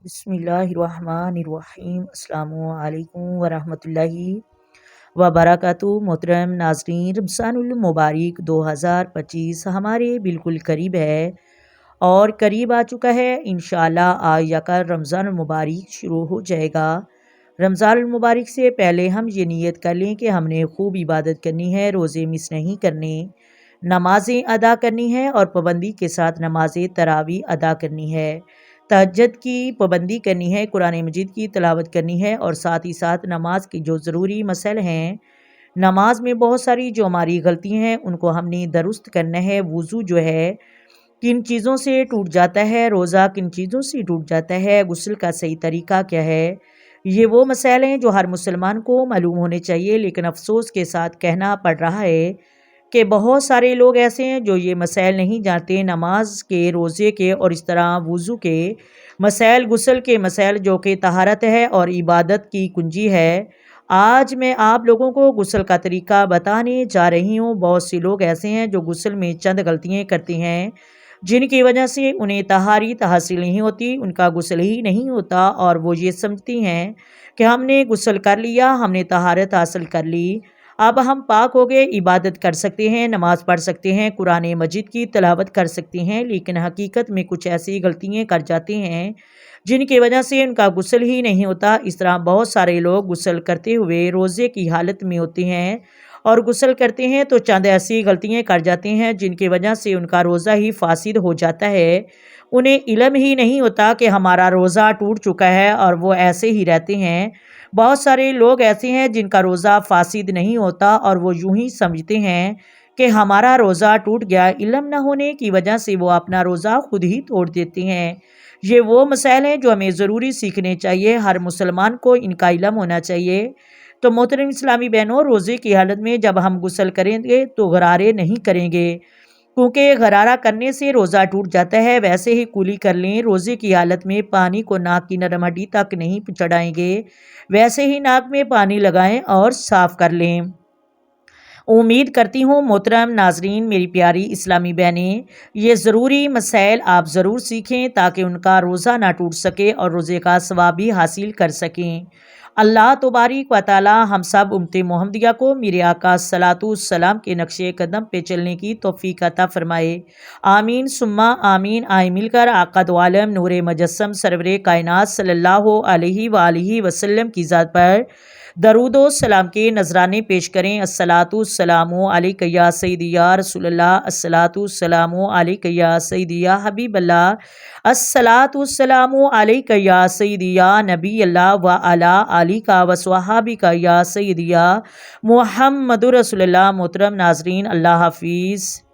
بسم اللہ الرحمن الرحیم۔ السلام علیکم ورحمۃ اللہ وبرکاتہ۔ محترم ناظرین، رمضان المبارک 2025 ہمارے بالکل قریب ہے اور قریب آ چکا ہے۔ انشاءاللہ آج یا کل رمضان المبارک شروع ہو جائے گا۔ رمضان المبارک سے پہلے ہم یہ نیت کر لیں کہ ہم نے خوب عبادت کرنی ہے، روزے مس نہیں کرنے، نمازیں ادا کرنی ہے اور پابندی کے ساتھ نماز تراویح ادا کرنی ہے، تہجد کی پابندی کرنی ہے، قرآن مجید کی تلاوت کرنی ہے اور ساتھ ہی ساتھ نماز کی جو ضروری مسائل ہیں، نماز میں بہت ساری جو ہماری غلطیاں ہیں ان کو ہم نے درست کرنا ہے۔ وضو جو ہے کن چیزوں سے ٹوٹ جاتا ہے، روزہ کن چیزوں سے ٹوٹ جاتا ہے، غسل کا صحیح طریقہ کیا ہے، یہ وہ مسائل ہیں جو ہر مسلمان کو معلوم ہونے چاہیے، لیکن افسوس کے ساتھ کہنا پڑ رہا ہے کہ بہت سارے لوگ ایسے ہیں جو یہ مسائل نہیں جانتے، نماز کے، روزے کے اور اس طرح وضو کے مسائل، غسل کے مسائل جو کہ طہارت ہے اور عبادت کی کنجی ہے۔ آج میں آپ لوگوں کو غسل کا طریقہ بتانے جا رہی ہوں۔ بہت سے لوگ ایسے ہیں جو غسل میں چند غلطیاں کرتے ہیں جن کی وجہ سے انہیں طہارت حاصل نہیں ہوتی، ان کا غسل ہی نہیں ہوتا اور وہ یہ سمجھتی ہیں کہ ہم نے غسل کر لیا، ہم نے طہارت حاصل کر لی، اب ہم پاک ہو گئے، عبادت کر سکتے ہیں، نماز پڑھ سکتے ہیں، قرآن مجید کی تلاوت کر سکتے ہیں، لیکن حقیقت میں کچھ ایسی غلطیاں کر جاتے ہیں جن کی وجہ سے ان کا غسل ہی نہیں ہوتا۔ اس طرح بہت سارے لوگ غسل کرتے ہوئے روزے کی حالت میں ہوتے ہیں اور غسل کرتے ہیں تو چند ایسی غلطیاں کر جاتے ہیں جن کی وجہ سے ان کا روزہ ہی فاسد ہو جاتا ہے۔ انہیں علم ہی نہیں ہوتا کہ ہمارا روزہ ٹوٹ چکا ہے اور وہ ایسے ہی رہتے ہیں۔ بہت سارے لوگ ایسے ہیں جن کا روزہ فاسد نہیں ہوتا اور وہ یوں ہی سمجھتے ہیں کہ ہمارا روزہ ٹوٹ گیا، علم نہ ہونے کی وجہ سے وہ اپنا روزہ خود ہی توڑ دیتے ہیں۔ یہ وہ مسائل ہیں جو ہمیں ضروری سیکھنے چاہیے، ہر مسلمان کو ان کا علم ہونا چاہیے۔ تو محترم اسلامی بہنوں، روزے کی حالت میں جب ہم غسل کریں گے تو غرارے نہیں کریں گے، کیونکہ غرارہ کرنے سے روزہ ٹوٹ جاتا ہے۔ ویسے ہی کولی کر لیں، روزے کی حالت میں پانی کو ناک کی نرم ہڈی تک نہیں چڑھائیں گے، ویسے ہی ناک میں پانی لگائیں اور صاف کر لیں۔ امید کرتی ہوں محترم ناظرین، میری پیاری اسلامی بہنیں، یہ ضروری مسائل آپ ضرور سیکھیں تاکہ ان کا روزہ نہ ٹوٹ سکے اور روزے کا ثواب بھی حاصل کر سکیں۔ اللہ تبارک و تعالی ہم سب امت محمدیہ کو میرے آقا صلوات و سلام کے نقش قدم پہ چلنے کی توفیق عطا فرمائے۔ آمین ثم آمین۔ آئے مل کر آقا دو عالم نور مجسم سرور کائنات صلی اللہ علیہ وآلہ وسلم کی ذات پر درود و سلام کے نذرانے پیش کریں۔ الصلاۃ والسلام علیک یا سیدی یا رسول اللہ، الصلاۃ والسلام علیک یا سیدی یا حبیب اللہ، الصلاۃ والسلام علیک یا سیدی یا نبی اللہ وعلی آلک وصحابک یا سیدی یا محمد رسول اللہ۔ محترم ناظرین، اللہ حافظ۔